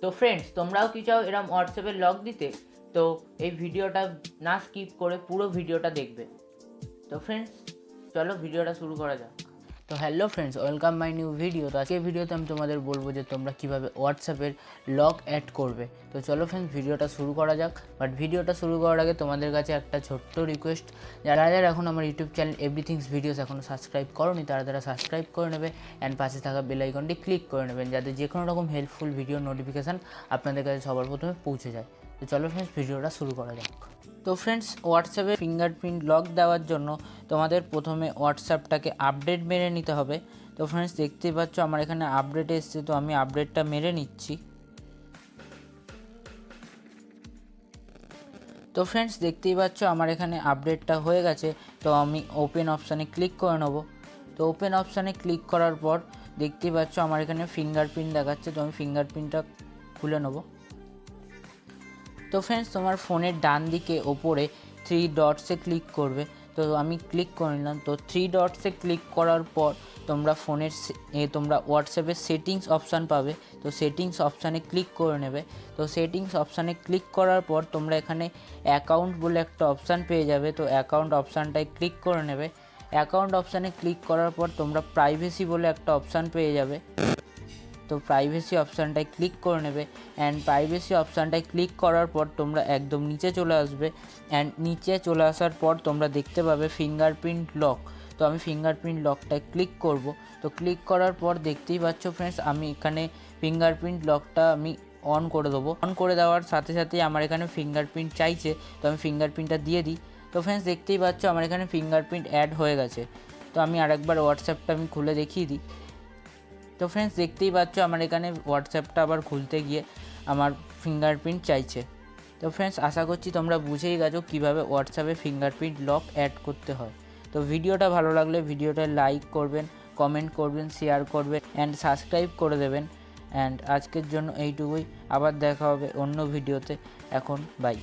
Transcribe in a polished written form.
তো ফ্রেন্ডস, তোমরাও কি চাও এরম হোয়াটসঅ্যাপের লক দিতে? তো এই ভিডিওটা না স্কিপ করে পুরো ভিডিওটা দেখবে। তো ফ্রেন্ডস, চলো ভিডিওটা শুরু করা যাক। তো hello friends, welcome my new video. তো আজকে ভিডিওতে আমি তোমাদের বলবো যে তোমরা কীভাবে হোয়াটসঅ্যাপের লক অ্যাড করবে। তো চলো ফ্রেন্ডস, ভিডিওটা শুরু করা যাক। বাট ভিডিওটা শুরু করার আগে তোমাদের কাছে একটা ছোট্ট রিকোয়েস্ট, যারা যারা এখন আমার ইউটিউব চ্যানেল এভরিথিংস ভিডিওস এখনও সাবস্ক্রাইব করোনি তারা সাবস্ক্রাইব করে নেবে অ্যান্ড পাশে থাকা বেল আইকনটি ক্লিক করে নেবেন, যাতে যে কোনো রকম হেল্পফুল ভিডিও নোটিফিকেশান আপনাদের কাছে সবার প্রথমে পৌঁছে যায়। তো চলো ফ্রেন্ডস, ভিডিওটা শুরু করা যাক। তো ফ্রেন্ডস, হোয়াটসঅ্যাপে ফিঙ্গারপ্রিন্ট লক দেওয়ার জন্য তোমাদের প্রথমে হোয়াটসঅ্যাপটাকে আপডেট মেরে নিতে হবে। তো ফ্রেন্ডস, দেখতেই পাচ্ছ আমার এখানে আপডেট এসছে, তো আমি আপডেটটা মেরে নিচ্ছি। তো ফ্রেন্ডস, দেখতেই পাচ্ছ আমার এখানে আপডেটটা হয়ে গেছে। তো আমি ওপেন অপশানে ক্লিক করে নেব। তো ওপেন অপশানে ক্লিক করার পর দেখতেই পাচ্ছ আমার এখানে ফিঙ্গারপ্রিন্ট দেখাচ্ছে, তো আমি ফিঙ্গারপ্রিন্টটা খুলে নেব। তো ফ্রেন্ডস, তোমার ফোনের ডান দিকে ওপরে 3 ডটসে ক্লিক করবে। তো আমি ক্লিক করে নিলাম। তো 3 ডটসে ক্লিক করার পর তোমরা তোমরা হোয়াটসঅ্যাপের সেটিংস অপশান পাবে। তো সেটিংস অপশানে ক্লিক করে নেবে। তো সেটিংস অপশানে ক্লিক করার পর তোমরা এখানে অ্যাকাউন্ট বলে একটা অপশান পেয়ে যাবে। তো অ্যাকাউন্ট অপশানটায় ক্লিক করে নেবে। অ্যাকাউন্ট অপশানে ক্লিক করার পর তোমরা প্রাইভেসি বলে একটা অপশান পেয়ে যাবে। তো প্রাইভেসি অপশানটায় ক্লিক করে নেবে অ্যান্ড প্রাইভেসি অপশানটায় ক্লিক করার পর তোমরা একদম নিচে চলে আসবে অ্যান্ড নিচে চলে আসার পর তোমরা দেখতে পাবে ফিঙ্গারপ্রিন্ট লক। তো আমি ফিঙ্গারপ্রিন্ট লকটায় ক্লিক করব। তো ক্লিক করার পর দেখতেই পাচ্ছ ফ্রেন্ডস, আমি এখানে ফিঙ্গারপ্রিন্ট লকটা আমি অন করে দেবো। অন করে দেওয়ার সাথে সাথেই আমার এখানে ফিঙ্গারপ্রিন্ট চাইছে, তো আমি ফিঙ্গারপ্রিন্টটা দিয়ে দিই। তো ফ্রেন্ডস, দেখতেই পাচ্ছ আমার এখানে ফিঙ্গারপ্রিন্ট অ্যাড হয়ে গেছে। তো আমি আরেকবার হোয়াটসঅ্যাপটা আমি খুলে দেখিয়ে দিই। তো ফ্রেন্ডস, দেখতেই পাচ্ছ আমার এখানে হোয়াটসঅ্যাপটা আবার খুলতে গিয়ে আমার ফিঙ্গারপ্রিন্ট চাইছে। তো ফ্রেন্ডস, আশা করছি তোমরা বুঝেই গেছো কীভাবে হোয়াটসঅ্যাপে ফিঙ্গারপ্রিন্ট লক অ্যাড করতে হয়। তো ভিডিওটা ভালো লাগলে ভিডিওটা লাইক করবেন, কমেন্ট করবেন, শেয়ার করবেন অ্যান্ড সাবস্ক্রাইব করে দেবেন। অ্যান্ড আজকের জন্য এইটুকুই, আবার দেখা হবে অন্য ভিডিওতে। এখন বাই।